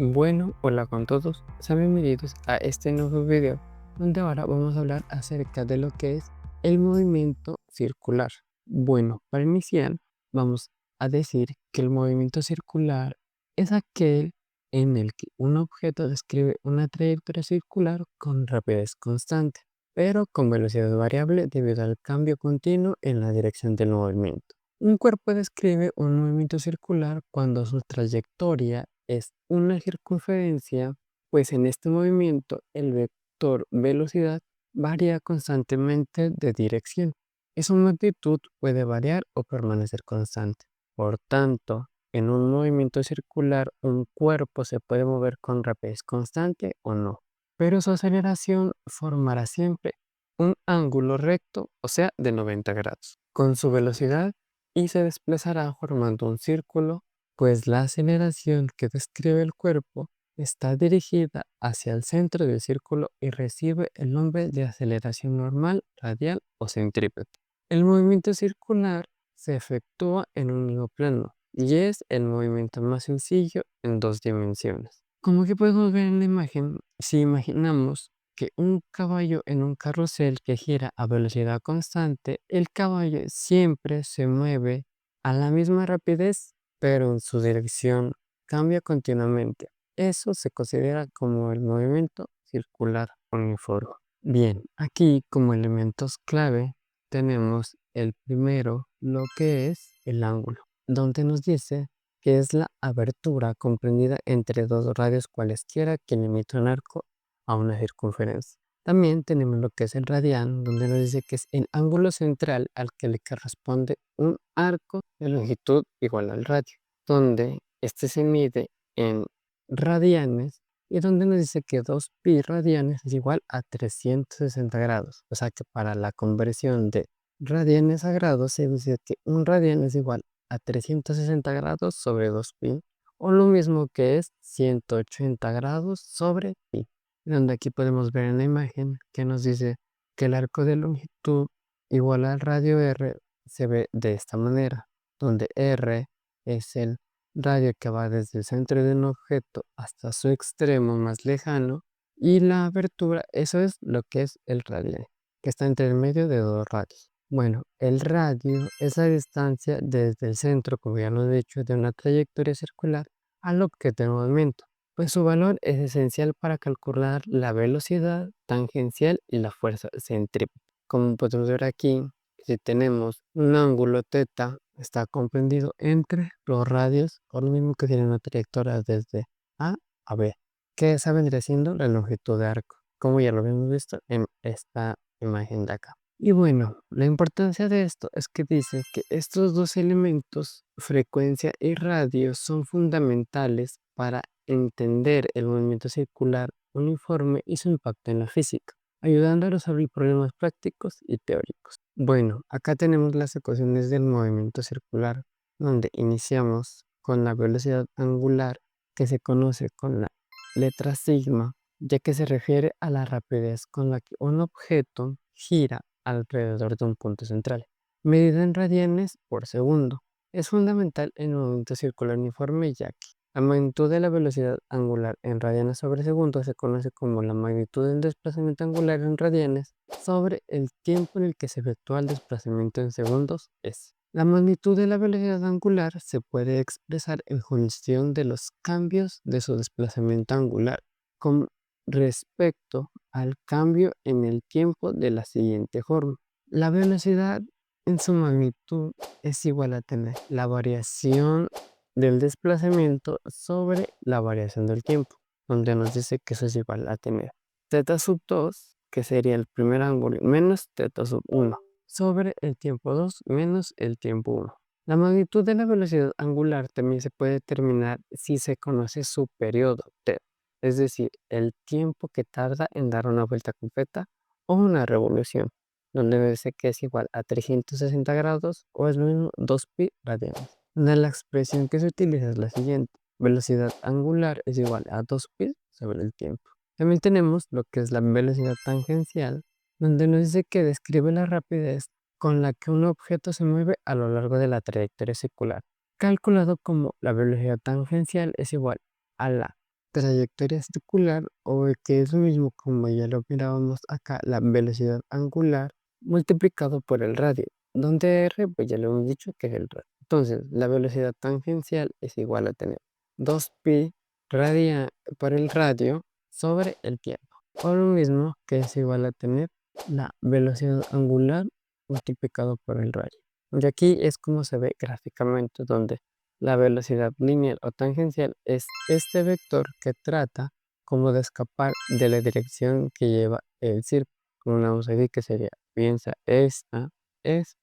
Bueno, hola con todos, sean bienvenidos a este nuevo video donde ahora vamos a hablar acerca de lo que es el movimiento circular. Bueno, para iniciar vamos a decir que el movimiento circular es aquel en el que un objeto describe una trayectoria circular con rapidez constante, pero con velocidad variable debido al cambio continuo en la dirección del movimiento. Un cuerpo describe un movimiento circular cuando su trayectoria es una circunferencia, pues en este movimiento el vector velocidad varía constantemente de dirección y su magnitud puede variar o permanecer constante. Por tanto, en un movimiento circular un cuerpo se puede mover con rapidez constante o no, pero su aceleración formará siempre un ángulo recto, o sea, de 90 grados, con su velocidad y se desplazará formando un círculo, pues la aceleración que describe el cuerpo está dirigida hacia el centro del círculo y recibe el nombre de aceleración normal, radial o centrípeta. El movimiento circular se efectúa en un mismo plano y es el movimiento más sencillo en dos dimensiones. Como que podemos ver en la imagen, si imaginamos que un caballo en un carrusel que gira a velocidad constante, el caballo siempre se mueve a la misma rapidez, pero en su dirección cambia continuamente. Eso se considera como el movimiento circular uniforme. Bien, aquí como elementos clave tenemos el primero, lo que es el ángulo, donde nos dice que es la abertura comprendida entre dos radios cualesquiera que limita un arco a una circunferencia. También tenemos lo que es el radián, donde nos dice que es el ángulo central al que le corresponde un arco de longitud igual al radio, donde este se mide en radianes y donde nos dice que 2pi radianes es igual a 360 grados. O sea que para la conversión de radianes a grados se dice que un radian es igual a 360 grados sobre 2pi, o lo mismo que es 180 grados sobre pi. Donde aquí podemos ver en la imagen que nos dice que el arco de longitud igual al radio r se ve de esta manera, donde r es el radio que va desde el centro de un objeto hasta su extremo más lejano, y la abertura, eso es lo que es el radio, que está entre el medio de dos radios. Bueno, el radio es la distancia desde el centro, como ya lo he dicho, de una trayectoria circular al objeto en movimiento, pues su valor es esencial para calcular la velocidad tangencial y la fuerza centrípeta. Como podemos ver aquí, si tenemos un ángulo θ, está comprendido entre los radios, o lo mismo que tiene una trayectoria desde A a B, que esa vendría siendo la longitud de arco, como ya lo habíamos visto en esta imagen de acá. Y bueno, la importancia de esto es que dice que estos dos elementos, frecuencia y radio, son fundamentales para entender el movimiento circular uniforme y su impacto en la física, ayudando a resolver problemas prácticos y teóricos. Bueno, acá tenemos las ecuaciones del movimiento circular, donde iniciamos con la velocidad angular, que se conoce con la letra sigma, ya que se refiere a la rapidez con la que un objeto gira alrededor de un punto central, medida en radianes por segundo. Es fundamental en el movimiento circular uniforme, ya que la magnitud de la velocidad angular en radianes sobre segundo se conoce como la magnitud del desplazamiento angular en radianes sobre el tiempo en el que se efectúa el desplazamiento en segundos es. La magnitud de la velocidad angular se puede expresar en función de los cambios de su desplazamiento angular con respecto al cambio en el tiempo de la siguiente forma. La velocidad en su magnitud es igual a tener la variación del desplazamiento sobre la variación del tiempo, donde nos dice que eso es igual a tener θ sub 2, que sería el primer ángulo, menos θ sub 1, sobre el tiempo 2 menos el tiempo 1. La magnitud de la velocidad angular también se puede determinar si se conoce su periodo t, es decir, el tiempo que tarda en dar una vuelta completa o una revolución, donde dice que es igual a 360 grados o es lo mismo 2pi radianes. La expresión que se utiliza es la siguiente: velocidad angular es igual a 2pi sobre el tiempo. También tenemos lo que es la velocidad tangencial, donde nos dice que describe la rapidez con la que un objeto se mueve a lo largo de la trayectoria circular, calculado como la velocidad tangencial es igual a la trayectoria circular, o que es lo mismo como ya lo mirábamos acá, la velocidad angular multiplicado por el radio, donde R, pues ya lo hemos dicho que es el radio. Entonces, la velocidad tangencial es igual a tener 2pi radia por el radio sobre el tiempo, o lo mismo que es igual a tener la velocidad angular multiplicado por el radio. Y aquí es como se ve gráficamente, donde la velocidad lineal o tangencial es este vector que trata como de escapar de la dirección que lleva el círculo. Como lo vamos a decir que sería, piensa esta, es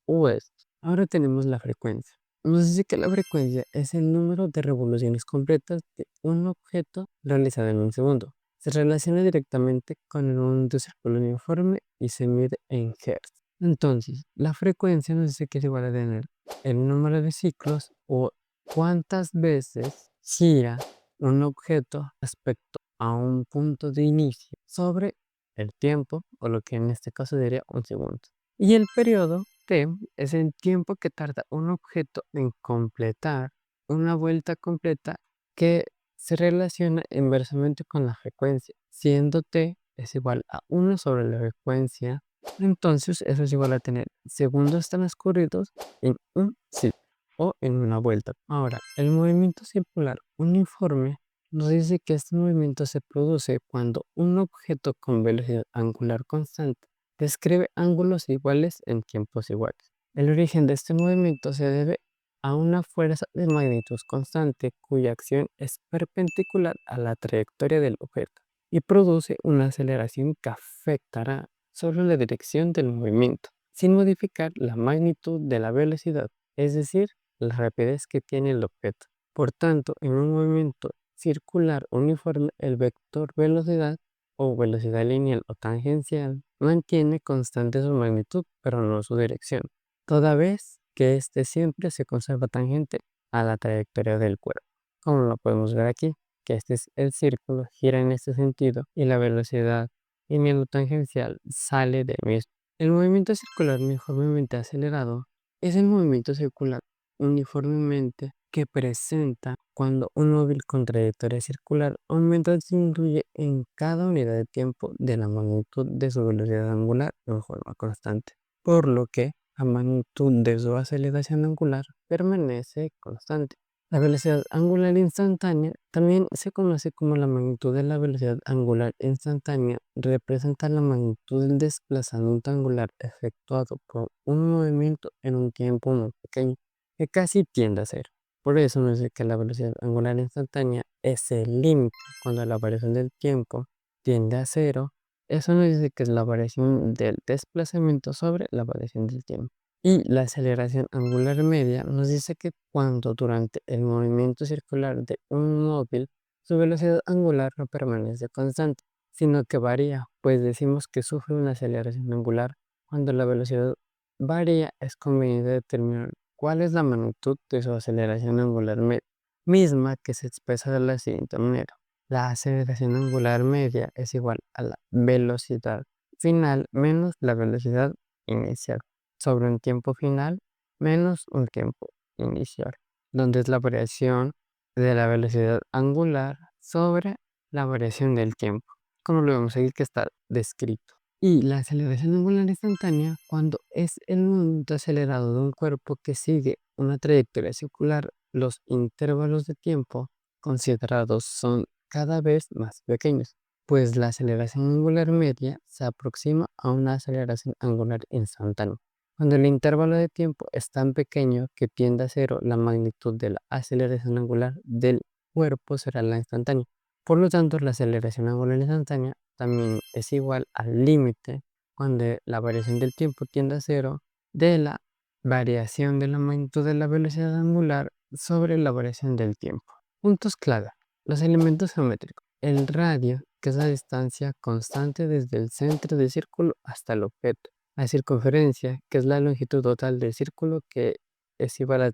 o es. Ahora tenemos la frecuencia. Nos dice que la frecuencia es el número de revoluciones completas de un objeto realizado en un segundo. Se relaciona directamente con el momento de círculo uniforme y se mide en Hertz. Entonces, la frecuencia nos dice que es igual a tener el número de ciclos o cuántas veces gira un objeto respecto a un punto de inicio sobre el tiempo, o lo que en este caso sería un segundo. Y el periodo t es el tiempo que tarda un objeto en completar una vuelta completa, que se relaciona inversamente con la frecuencia, siendo t es igual a 1 sobre la frecuencia. Entonces eso es igual a tener segundos transcurridos en un ciclo o en una vuelta. Ahora, el movimiento circular uniforme nos dice que este movimiento se produce cuando un objeto con velocidad angular constante describe ángulos iguales en tiempos iguales. El origen de este movimiento se debe a una fuerza de magnitud constante cuya acción es perpendicular a la trayectoria del objeto y produce una aceleración que afectará sobre la dirección del movimiento, sin modificar la magnitud de la velocidad, es decir, la rapidez que tiene el objeto. Por tanto, en un movimiento circular uniforme, el vector velocidad o velocidad lineal o tangencial mantiene constante su magnitud, pero no su dirección, toda vez que éste siempre se conserva tangente a la trayectoria del cuerpo. Como lo podemos ver aquí, que este es el círculo, gira en este sentido y la velocidad lineal o tangencial sale del mismo. El movimiento circular uniformemente acelerado es el movimiento circular uniformemente que presenta cuando un móvil con trayectoria circular aumenta o disminuye en cada unidad de tiempo de la magnitud de su velocidad angular en forma constante, por lo que la magnitud de su aceleración angular permanece constante. La velocidad angular instantánea también se conoce como la magnitud de la velocidad angular instantánea. Representa la magnitud del desplazamiento angular efectuado por un movimiento en un tiempo muy pequeño, que casi tiende a cero. Por eso nos dice que la velocidad angular instantánea es el límite cuando la variación del tiempo tiende a cero. Eso nos dice que es la variación del desplazamiento sobre la variación del tiempo. Y la aceleración angular media nos dice que cuando durante el movimiento circular de un móvil su velocidad angular no permanece constante, sino que varía, pues decimos que sufre una aceleración angular cuando la velocidad varía. Es conveniente determinar cuál es la magnitud de su aceleración angular media, misma que se expresa de la siguiente manera. La aceleración angular media es igual a la velocidad final menos la velocidad inicial sobre un tiempo final menos un tiempo inicial, donde es la variación de la velocidad angular sobre la variación del tiempo, como lo vemos aquí que está descrito. Y la aceleración angular instantánea cuando es el movimiento acelerado de un cuerpo que sigue una trayectoria circular. Los intervalos de tiempo considerados son cada vez más pequeños, pues la aceleración angular media se aproxima a una aceleración angular instantánea. Cuando el intervalo de tiempo es tan pequeño que tiende a cero, la magnitud de la aceleración angular del cuerpo será la instantánea. Por lo tanto, la aceleración angular instantánea también es igual al límite cuando la variación del tiempo tiende a cero de la variación de la magnitud de la velocidad angular sobre la variación del tiempo. Puntos clave. Los elementos geométricos. El radio, que es la distancia constante desde el centro del círculo hasta el objeto. La circunferencia, que es la longitud total del círculo, que es igual a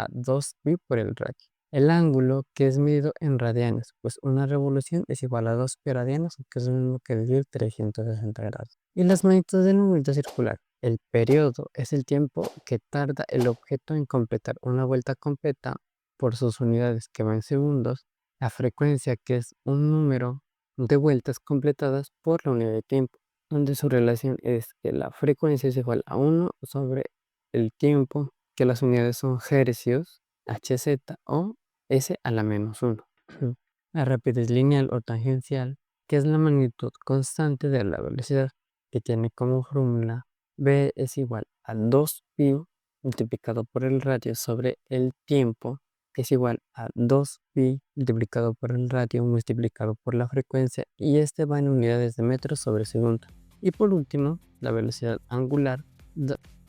2pi por el radio. El ángulo, que es medido en radianes, pues una revolución es igual a 2pi radianes, que es lo mismo que decir 360 grados. Y las magnitudes del movimiento circular. El periodo es el tiempo que tarda el objeto en completar una vuelta completa por sus unidades, que va en segundos. la frecuencia, que es un número de vueltas completadas por la unidad de tiempo, donde su relación es que la frecuencia es igual a 1 sobre el tiempo, que las unidades son hercios, Hz o S a la menos 1. La rapidez lineal o tangencial, que es la magnitud constante de la velocidad, que tiene como fórmula v es igual a 2pi multiplicado por el radio sobre el tiempo, que es igual a 2pi multiplicado por el radio multiplicado por la frecuencia, y este va en unidades de metros sobre segundo. Y por último, la velocidad angular,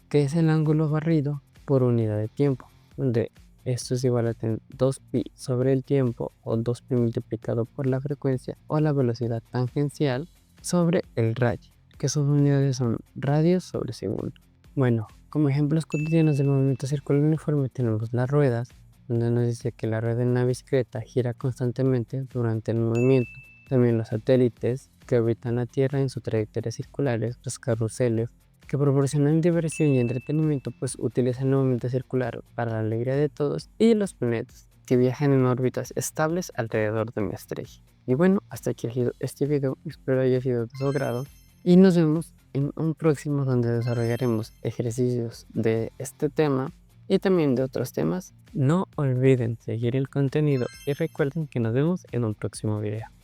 que es el ángulo barrido por unidad de tiempo, donde esto es igual a 2pi sobre el tiempo o 2pi multiplicado por la frecuencia o la velocidad tangencial sobre el radio, que sus unidades son radios sobre segundo. Bueno, como ejemplos cotidianos del movimiento circular uniforme tenemos las ruedas, donde nos dice que la rueda en una bicicleta gira constantemente durante el movimiento. También los satélites que orbitan la Tierra en sus trayectorias circulares, los carruseles, que proporcionan diversión y entretenimiento, pues utilizan el movimiento circular para la alegría de todos, y los planetas, que viajan en órbitas estables alrededor de una estrella. Y bueno, hasta aquí ha sido este video, espero haya sido de su agrado, y nos vemos en un próximo donde desarrollaremos ejercicios de este tema y también de otros temas. No olviden seguir el contenido y recuerden que nos vemos en un próximo video.